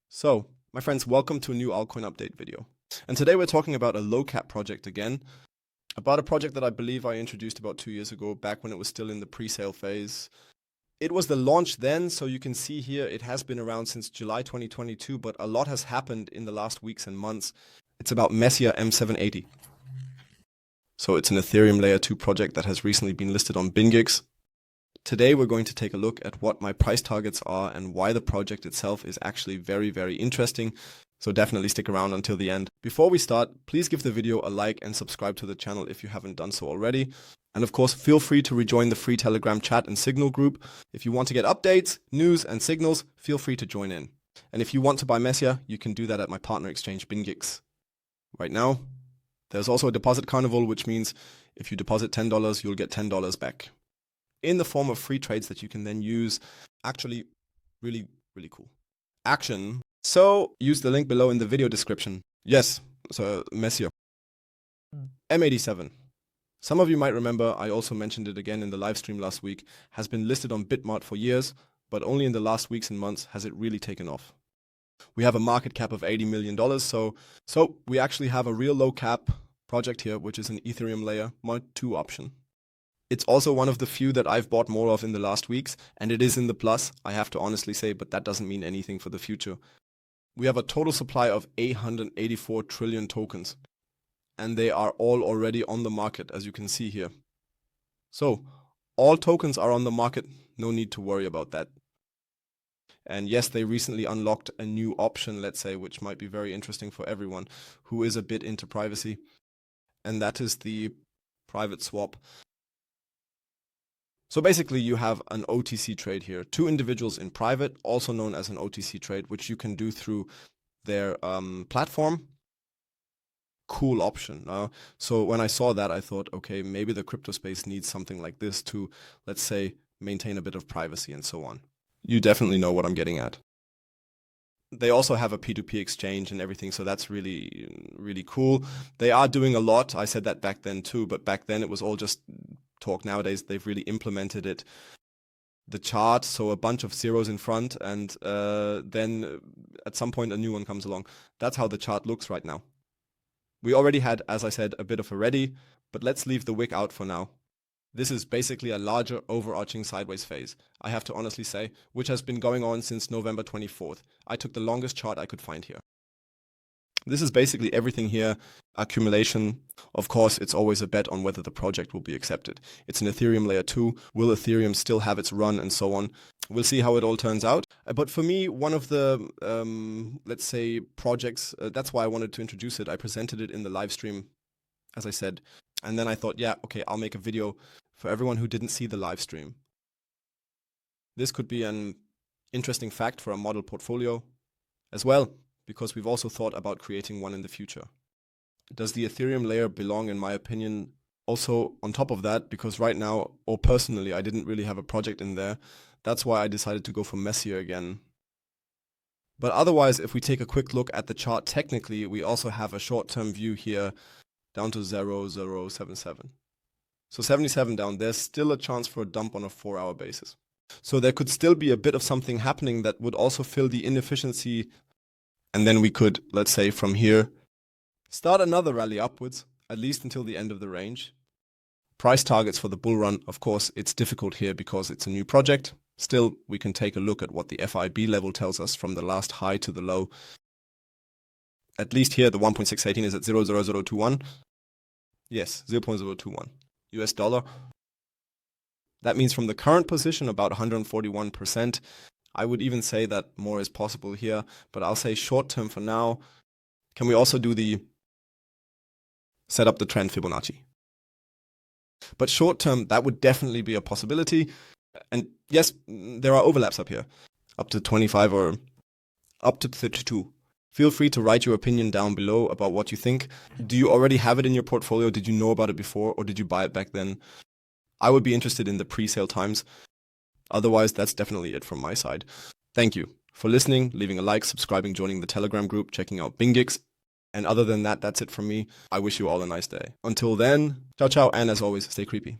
So, my friends, welcome to a new altcoin update video. And today we're talking about a low cap project again, about a project that I believe I introduced about 2 years ago, back when it was still in the pre-sale phase. It was the launch then, so you can see here it has been around since July 2022, but a lot has happened in the last weeks and months. It's about Messier M780. So it's an Ethereum Layer 2 project that has recently been listed on BingX. Today we're going to take a look at what my price targets are and why the project itself is actually very, very interesting. So definitely stick around until the end. Before we start, please give the video a like and subscribe to the channel if you haven't done so already. And of course, feel free to rejoin the free Telegram chat and signal group. If you want to get updates, news and signals, feel free to join in. And if you want to buy Messier, you can do that at my partner exchange BingX. Right now, there's also a deposit carnival, which means if you deposit $10, you'll get $10 back in the form of free trades that you can then use. Actually, really, really cool. Action. So use the link below in the video description. Yes, so Messier. M87. Some of you might remember, I also mentioned it again in the live stream last week, has been listed on Bitmart for years, but only in the last weeks and months has it really taken off. We have a market cap of $80 million, so we actually have a real low cap project here, which is an Ethereum Layer 2 option. It's also one of the few that I've bought more of in the last weeks, and it is in the plus, I have to honestly say, but that doesn't mean anything for the future. We have a total supply of 884 trillion tokens, and they are all already on the market, as you can see here. So, all tokens are on the market, no need to worry about that. And yes, they recently unlocked a new option, let's say, which might be very interesting for everyone who is a bit into privacy, and that is the private swap. So basically you have an OTC trade here, two individuals in private, also known as an OTC trade, which you can do through their platform. Cool option. So when I saw that, I thought, okay, maybe the crypto space needs something like this to, let's say, maintain a bit of privacy and so on. You definitely know what I'm getting at. They also have a P2P exchange and everything, so that's really, really cool. They are doing a lot. I said that back then too, but back then it was all just talk. Nowadays they've really implemented it. The chart, so a bunch of zeros in front, and then at some point a new one comes along. That's how the chart looks right now. We already had, as I said, a bit of a ready, but let's leave the wick out for now. This is basically a larger overarching sideways phase, I have to honestly say, which has been going on since November 24th. I took the longest chart I could find here. This is basically everything here, accumulation. Of course, it's always a bet on whether the project will be accepted. It's an Ethereum Layer 2. Will Ethereum still have its run and so on? We'll see how it all turns out. But for me, one of the, let's say, projects, that's why I wanted to introduce it. I presented it in the live stream, as I said. And then I thought, yeah, okay, I'll make a video for everyone who didn't see the live stream. This could be an interesting fact for a model portfolio as well, because we've also thought about creating one in the future. Does the Ethereum layer belong, in my opinion, also on top of that? Because right now, or personally, I didn't really have a project in there. That's why I decided to go for Messier again. But otherwise, if we take a quick look at the chart, technically, we also have a short-term view here down to 0.077. So 77 down, there's still a chance for a dump on a 4-hour basis. So there could still be a bit of something happening that would also fill the inefficiency. And then we could, let's say from here, start another rally upwards, at least until the end of the range. Price targets for the bull run, of course, it's difficult here because it's a new project. Still, we can take a look at what the FIB level tells us from the last high to the low. At least here, the 1.618 is at 0.0021. Yes, 0.021 US dollar. That means from the current position, about 141%. I would even say that more is possible here, but I'll say short term for now. Can we also do the set up the trend Fibonacci? But short term, that would definitely be a possibility. And yes, there are overlaps up here, up to 25 or up to 32. Feel free to write your opinion down below about what you think. Do you already have it in your portfolio? Did you know about it before, or did you buy it back then? I would be interested in the pre-sale times. Otherwise, that's definitely it from my side. Thank you for listening, leaving a like, subscribing, joining the Telegram group, checking out BingX. And other than that, that's it from me. I wish you all a nice day. Until then, ciao, ciao, and as always, stay creepy.